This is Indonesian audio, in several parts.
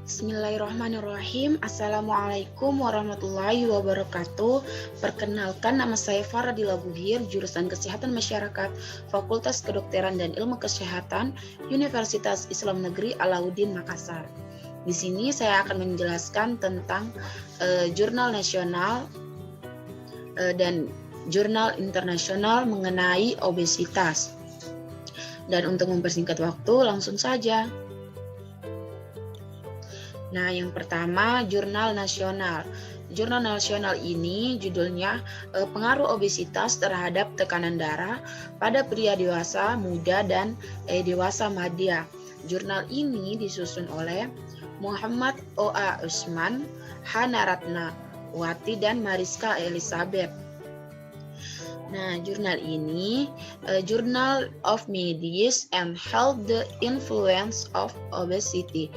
Bismillahirrahmanirrahim. Assalamualaikum warahmatullahi wabarakatuh. Perkenalkan, nama saya Faradila Buhir, jurusan Kesehatan Masyarakat, Fakultas Kedokteran dan Ilmu Kesehatan, Universitas Islam Negeri Alauddin Makassar. Di sini saya akan menjelaskan tentang jurnal nasional dan jurnal internasional mengenai obesitas. Dan untuk mempersingkat waktu, langsung saja. Nah, yang pertama, jurnal nasional. Jurnal nasional ini judulnya Pengaruh Obesitas Terhadap Tekanan Darah pada Pria Dewasa, Muda, dan Dewasa Madya. Jurnal ini disusun oleh Muhammad O.A. Usman, Hana Ratnawati, dan Mariska Elizabeth. Nah, jurnal ini Journal of Medicine and Health, The Influence of Obesity,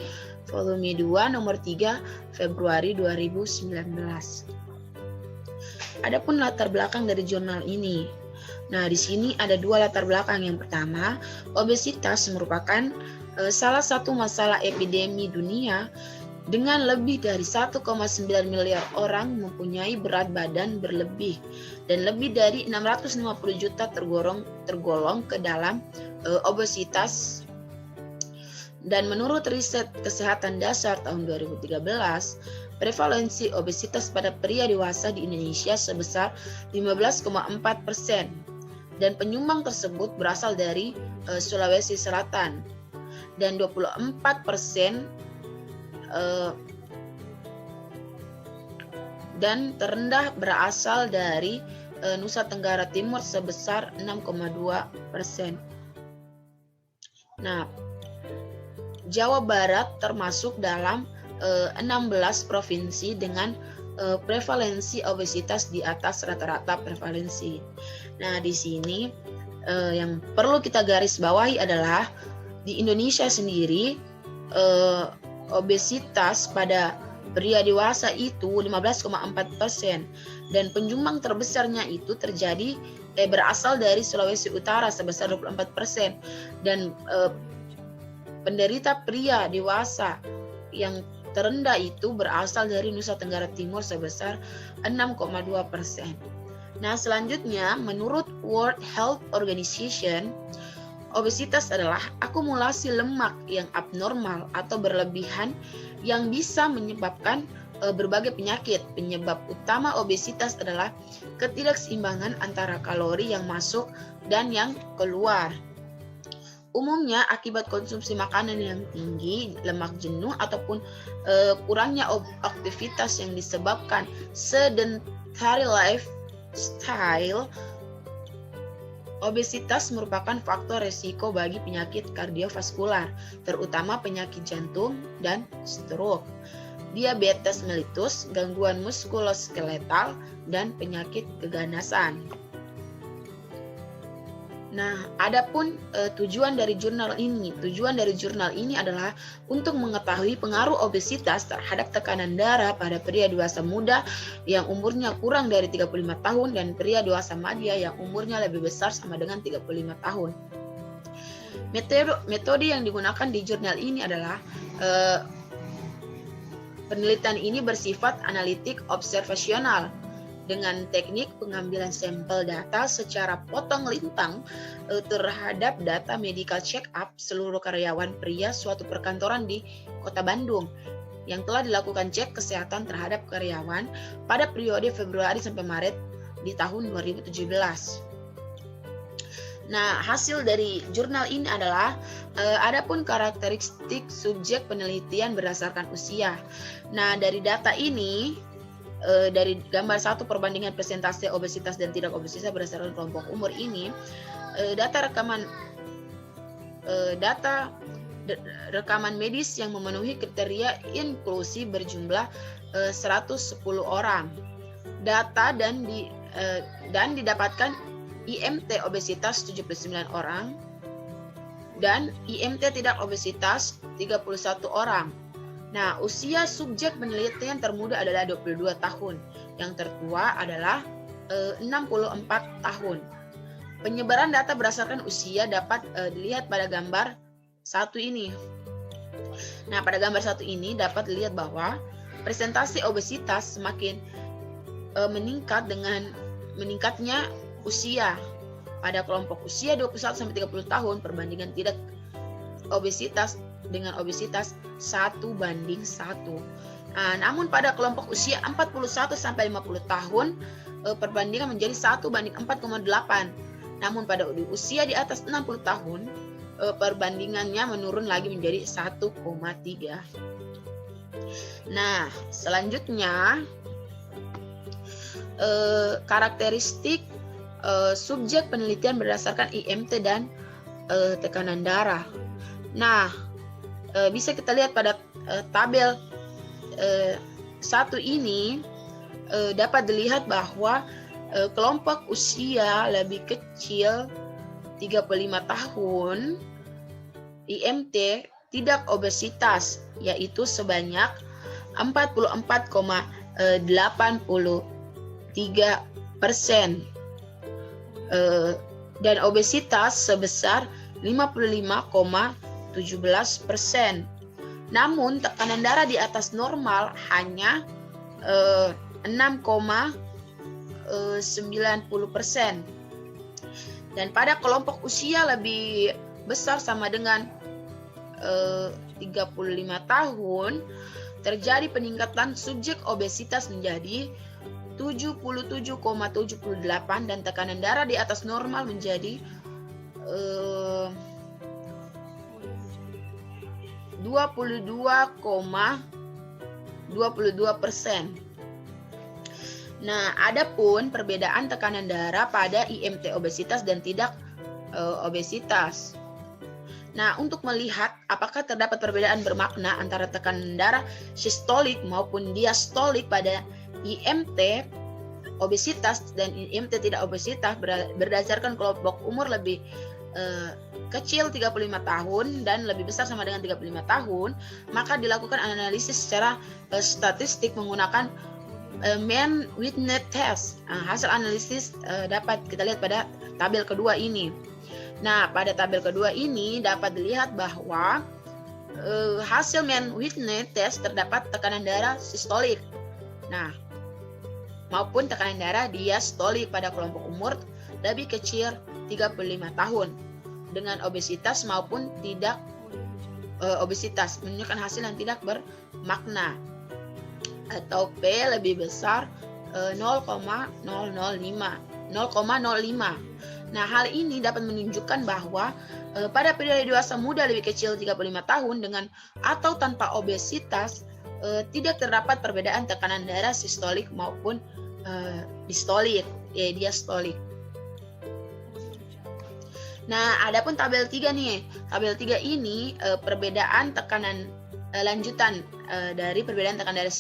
volume 2 nomor 3 Februari 2019. Adapun latar belakang dari jurnal ini. Nah, di sini ada dua latar belakang. Yang pertama, obesitas merupakan salah satu masalah epidemi dunia dengan lebih dari 1,9 miliar orang mempunyai berat badan berlebih dan lebih dari 650 juta tergolong ke dalam obesitas. Dan menurut riset kesehatan dasar tahun 2013, prevalensi obesitas pada pria dewasa di Indonesia sebesar 15,4%. Dan penyumbang tersebut berasal dari Sulawesi Selatan. Dan 24% dan terendah berasal dari Nusa Tenggara Timur sebesar 6,2%. Nah, Jawa Barat termasuk dalam 16 provinsi dengan prevalensi obesitas di atas rata-rata prevalensi. Nah, di sini yang perlu kita garis bawahi adalah di Indonesia sendiri obesitas pada pria dewasa itu 15,4% dan penyumbang terbesarnya itu terjadi berasal dari Sulawesi Utara sebesar 24% dan penderita pria dewasa yang terendah itu berasal dari Nusa Tenggara Timur sebesar 6,2%. Nah, selanjutnya menurut World Health Organization, obesitas adalah akumulasi lemak yang abnormal atau berlebihan yang bisa menyebabkan berbagai penyakit. Penyebab utama obesitas adalah ketidakseimbangan antara kalori yang masuk dan yang keluar. Umumnya akibat konsumsi makanan yang tinggi, lemak jenuh, ataupun kurangnya aktivitas yang disebabkan sedentary lifestyle. Obesitas merupakan faktor resiko bagi penyakit kardiovaskular, terutama penyakit jantung dan stroke, diabetes mellitus, gangguan muskuloskeletal, dan penyakit keganasan. Nah, adapun tujuan dari jurnal ini adalah untuk mengetahui pengaruh obesitas terhadap tekanan darah pada pria dewasa muda yang umurnya kurang dari 35 tahun dan pria dewasa madya yang umurnya lebih besar sama dengan 35 tahun. Metode yang digunakan di jurnal ini adalah penelitian ini bersifat analitik observasional dengan teknik pengambilan sampel data secara potong lintang terhadap data medical check-up seluruh karyawan pria suatu perkantoran di Kota Bandung yang telah dilakukan cek kesehatan terhadap karyawan pada periode Februari sampai Maret di tahun 2017. Nah, hasil dari jurnal ini adalah adapun karakteristik subjek penelitian berdasarkan usia. Nah, dari data ini dari gambar 1 perbandingan persentase obesitas dan tidak obesitas berdasarkan kelompok umur ini, data rekaman medis yang memenuhi kriteria inklusi berjumlah 110 orang. Data dan didapatkan IMT obesitas 79 orang dan IMT tidak obesitas 31 orang. Nah, usia subjek penelitian termuda adalah 22 tahun, yang tertua adalah 64 tahun. Penyebaran data berdasarkan usia dapat dilihat pada gambar 1 ini. Nah, pada gambar satu ini dapat dilihat bahwa presentasi obesitas semakin meningkat dengan meningkatnya usia. Pada kelompok usia 21-30 tahun, perbandingan tidak obesitas dengan obesitas 1:1. Nah, namun pada kelompok usia 41-50 tahun, perbandingan menjadi 1:4,8. Namun pada usia di atas 60 tahun, perbandingannya menurun lagi menjadi 1,3. Nah, selanjutnya karakteristik subjek penelitian berdasarkan IMT dan tekanan darah. Nah, bisa kita lihat pada tabel 1 ini dapat dilihat bahwa kelompok usia lebih kecil 35 tahun IMT tidak obesitas, yaitu sebanyak 44,83%, dan obesitas sebesar 55,17%. Namun tekanan darah di atas normal hanya 6,90%. Dan pada kelompok usia lebih besar sama dengan 35 tahun, terjadi peningkatan subjek obesitas menjadi 77,78 dan tekanan darah di atas normal menjadi 22,22%. Nah, adapun perbedaan tekanan darah pada IMT obesitas dan tidak obesitas. Nah, untuk melihat apakah terdapat perbedaan bermakna antara tekanan darah sistolik maupun diastolik pada IMT obesitas dan IMT tidak obesitas berdasarkan kelompok umur lebih kecil 35 tahun dan lebih besar sama dengan 35 tahun, maka dilakukan analisis secara statistik menggunakan Mann-Whitney test. Hasil analisis dapat kita lihat pada tabel kedua ini. Nah, pada tabel kedua ini dapat dilihat bahwa hasil Mann-Whitney test terdapat tekanan darah sistolik, nah, maupun tekanan darah diastolik pada kelompok umur lebih kecil 35 tahun dengan obesitas maupun tidak obesitas, menunjukkan hasil yang tidak bermakna atau P lebih besar 0,05. Nah, hal ini dapat menunjukkan bahwa pada pria dewasa muda lebih kecil 35 tahun dengan atau tanpa obesitas tidak terdapat perbedaan tekanan darah sistolik maupun diastolik. Nah, adapun tabel 3 nih. Tabel 3 ini perbedaan tekanan lanjutan dari perbedaan tekanan darah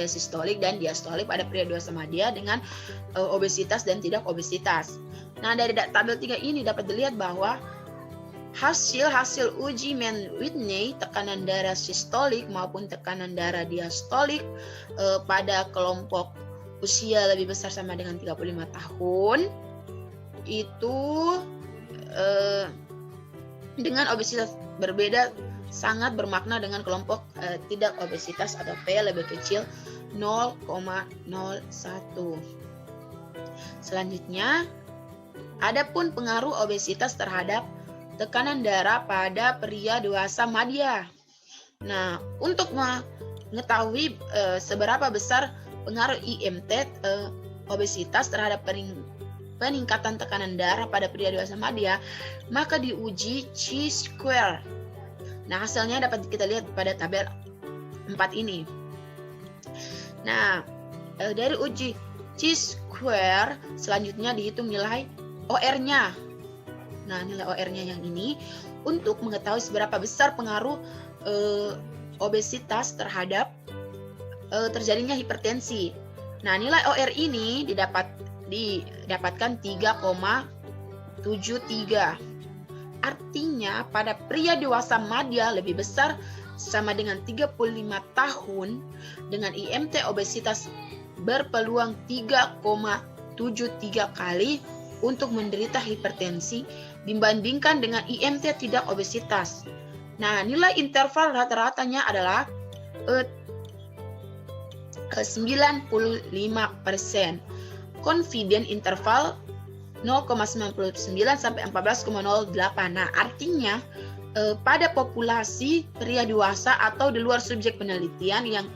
sistolik dan diastolik pada pria dewasa media dengan obesitas dan tidak obesitas. Nah, dari tabel 3 ini dapat dilihat bahwa hasil uji Mann-Whitney tekanan darah sistolik maupun tekanan darah diastolik pada kelompok usia lebih besar sama dengan 35 tahun itu dengan obesitas berbeda sangat bermakna dengan kelompok tidak obesitas atau P lebih kecil 0,01. Selanjutnya, adapun pengaruh obesitas terhadap tekanan darah pada pria dewasa madya. Nah, untuk mengetahui seberapa besar pengaruh IMT obesitas terhadap peningkatan tekanan darah pada pria dewasa madya, maka diuji chi-square. Nah, hasilnya dapat kita lihat pada tabel 4 ini. Nah, dari uji chi-square selanjutnya dihitung nilai OR-nya. Nah, nilai OR-nya yang ini untuk mengetahui seberapa besar pengaruh obesitas terhadap terjadinya hipertensi. Nah, nilai OR ini didapatkan 3,73. Artinya pada pria dewasa madya lebih besar sama dengan 35 tahun dengan IMT obesitas berpeluang 3,73 kali untuk menderita hipertensi dibandingkan dengan IMT tidak obesitas. Nah, nilai interval rata-ratanya adalah 95%. Confident interval 0,99 sampai 14,08. Nah, artinya pada populasi pria dewasa atau di luar subjek penelitian yang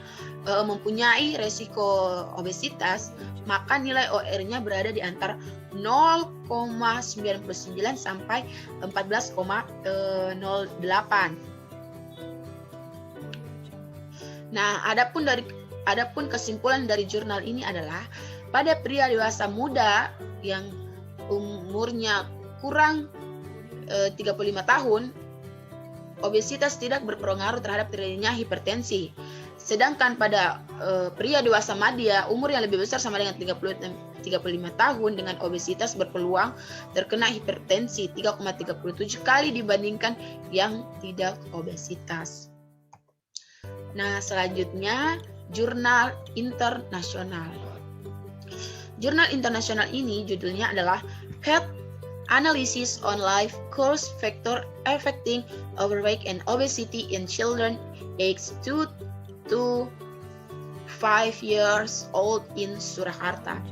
mempunyai resiko obesitas, maka nilai OR-nya berada di antara 0,99 sampai 14,08. Nah, adapun kesimpulan dari jurnal ini adalah pada pria dewasa muda yang umurnya kurang 35 tahun, obesitas tidak berpengaruh terhadap terjadinya hipertensi. Sedangkan pada pria dewasa madya umur yang lebih besar sama dengan 35 tahun dengan obesitas berpeluang terkena hipertensi 3,37 kali dibandingkan yang tidak obesitas. Nah, selanjutnya jurnal internasional. Jurnal internasional ini judulnya adalah Health Analysis on Life Course Factor Affecting Overweight and Obesity in Children aged 2 to 5 years old in Surakarta.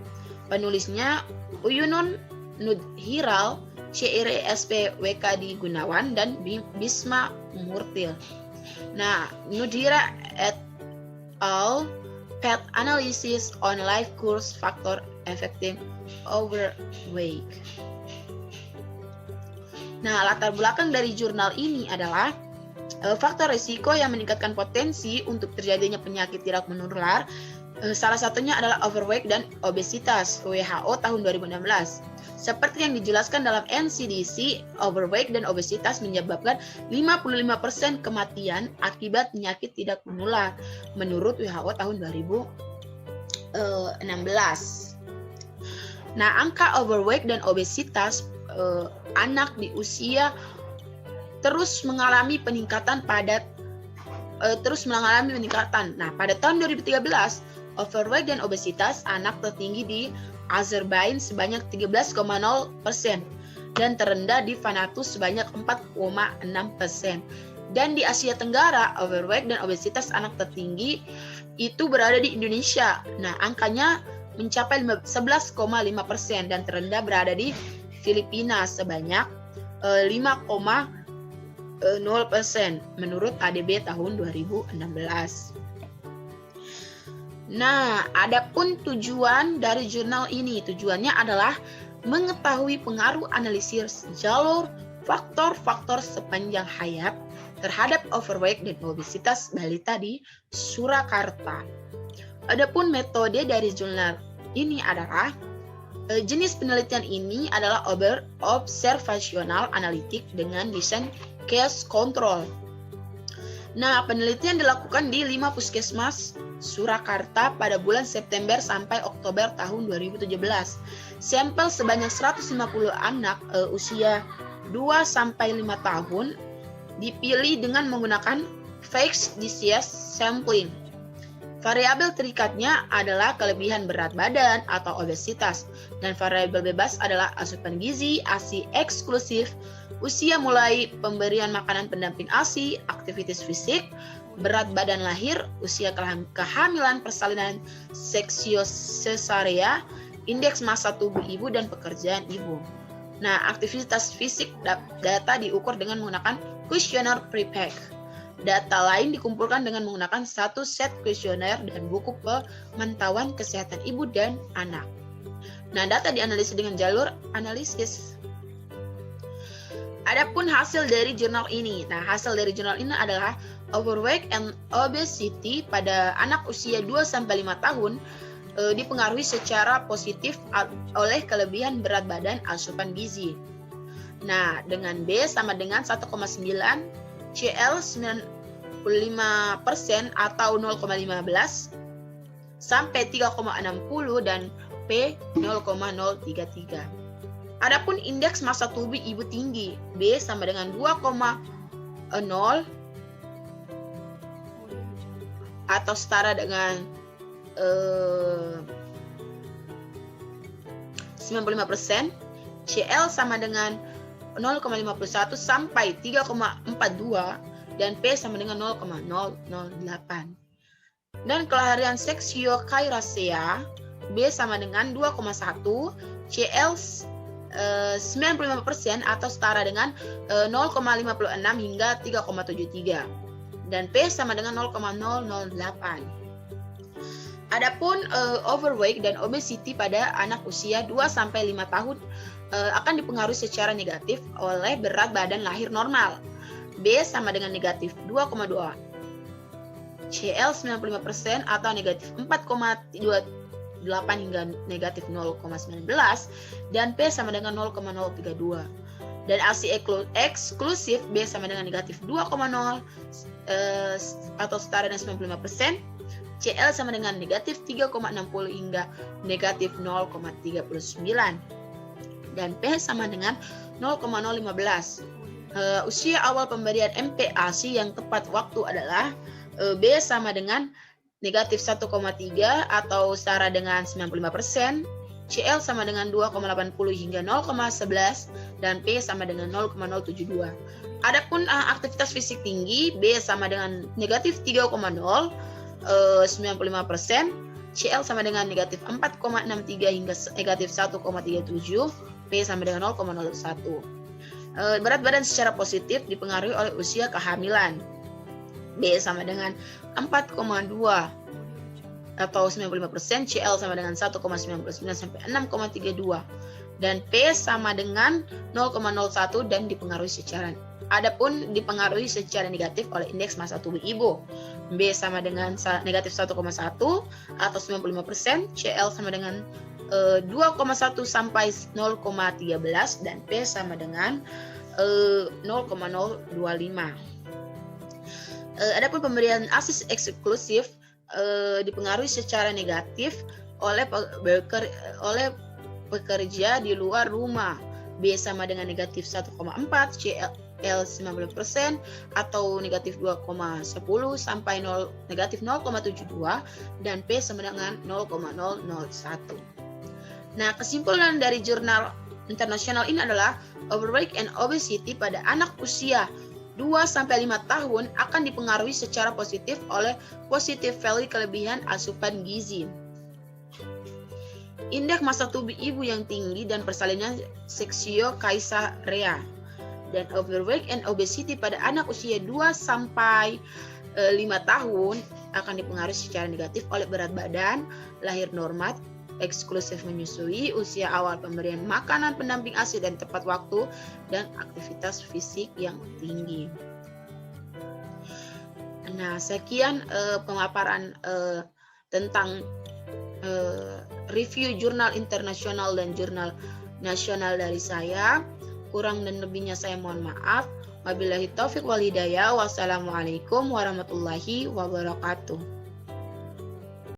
Penulisnya Uyunun Nudhiral, CIRSP WKD Gunawan, dan Bisma Murtil. Nah, Nudhira et al. Health Analysis on Life Course Factor Affecting Overweight. Nah, latar belakang dari jurnal ini adalah faktor risiko yang meningkatkan potensi untuk terjadinya penyakit tidak menular. Salah satunya adalah overweight dan obesitas, WHO tahun 2016. Seperti yang dijelaskan dalam NCDC, overweight dan obesitas menyebabkan 55% kematian akibat penyakit tidak menular menurut WHO tahun 2016. Nah, angka overweight dan obesitas anak di usia terus mengalami peningkatan. Nah, pada tahun 2013, overweight dan obesitas anak tertinggi di Azerbaijan sebanyak 13,0% dan terendah di Vanuatu sebanyak 4,6%. Dan di Asia Tenggara, overweight dan obesitas anak tertinggi itu berada di Indonesia. Nah, angkanya mencapai 11,5% dan terendah berada di Filipina sebanyak 5,0% menurut ADB tahun 2016. Nah, adapun tujuan dari jurnal ini, tujuannya adalah mengetahui pengaruh analisis jalur faktor-faktor sepanjang hayat terhadap overweight dan obesitas balita di Surakarta. Adapun metode dari jurnal ini adalah jenis penelitian ini adalah observasional analitik dengan desain case control. Nah, penelitian dilakukan di 5 puskesmas Surakarta pada bulan September sampai Oktober tahun 2017. Sampel sebanyak 150 anak usia 2-5 tahun dipilih dengan menggunakan fixed disease sampling. Variabel terikatnya adalah kelebihan berat badan atau obesitas, dan variabel bebas adalah asupan gizi, ASI eksklusif, usia mulai pemberian makanan pendamping ASI, aktivitas fisik, berat badan lahir, usia kehamilan, persalinan seksio-sesarea, indeks massa tubuh ibu, dan pekerjaan ibu. Nah, aktivitas fisik data diukur dengan menggunakan kuesioner prepack. Data lain dikumpulkan dengan menggunakan satu set kuesioner dan buku pemantauan kesehatan ibu dan anak. Nah, data dianalisis dengan jalur analisis. Adapun hasil dari jurnal ini. Nah, hasil dari jurnal ini adalah overweight and obesity pada anak usia 2-5 tahun dipengaruhi secara positif oleh kelebihan berat badan asupan gizi. Nah, dengan B sama dengan 1,9, CL 95% atau 0,15 sampai 3,60 dan P 0,033. Adapun indeks massa tubuh ibu tinggi, B sama dengan 2,0 atau setara dengan 95%, CL sama dengan 0,51 sampai 3,42 dan P sama dengan 0,008. Dan kelaharian seksiokairasea B sama dengan 2,1, CL 95% atau setara dengan 0,56 hingga 3,73. Dan P sama dengan 0,008. Adapun overweight dan obesity pada anak usia 2-5 tahun akan dipengaruhi secara negatif oleh berat badan lahir normal. B sama dengan negatif 2,2, CL 95% atau negatif 4,28 hingga negatif 0,19, dan P sama dengan 0,032. Dan ASI eksklusif B sama dengan negatif 2,0 atau setara dengan 95%, CL sama dengan negatif 3,60 hingga negatif 0,39, dan P sama dengan 0,015. Usia awal pemberian MPASI yang tepat waktu adalah B sama dengan negatif 1,3 atau setara dengan 95%, CL sama dengan 2,80 hingga 0,11, dan P sama dengan 0,072. Adapun aktivitas fisik tinggi, B sama dengan negatif 3,0, 95%, CL sama dengan negatif 4,63 hingga negatif 1,37, P sama dengan 0,01. Berat badan secara positif dipengaruhi oleh usia kehamilan. B sama dengan 4,2 atau 95%, CL sama dengan 1,99 sampai 6,32, dan P sama dengan 0,01 dan dipengaruhi secara negatif oleh indeks massa tubuh ibu. B sama dengan negatif 1,1 atau 95%, CL sama dengan 2,1 sampai 0,13, dan P sama dengan 0,025. Adapun pemberian ASI eksklusif dipengaruhi secara negatif oleh pekerja di luar rumah. B sama dengan negatif 1,4, CL 90% atau negatif 2,10 sampai negatif 0,72, dan P sama dengan 0,001. Nah, kesimpulan dari jurnal internasional ini adalah overweight and obesity pada anak usia 2-5 tahun akan dipengaruhi secara positif oleh positive value kelebihan asupan gizi, indeks massa tubuh ibu yang tinggi dan persalinan seksiokaisarea. Dan overweight and obesity pada anak usia 2-5 tahun akan dipengaruhi secara negatif oleh berat badan lahir normal, eksklusif menyusui, usia awal pemberian makanan pendamping ASI dan tepat waktu, dan aktivitas fisik yang tinggi. Nah, sekian pemaparan tentang review jurnal internasional dan jurnal nasional dari saya. Kurang dan lebihnya saya mohon maaf. Wabillahi taufik wal hidayah. Wassalamualaikum warahmatullahi wabarakatuh.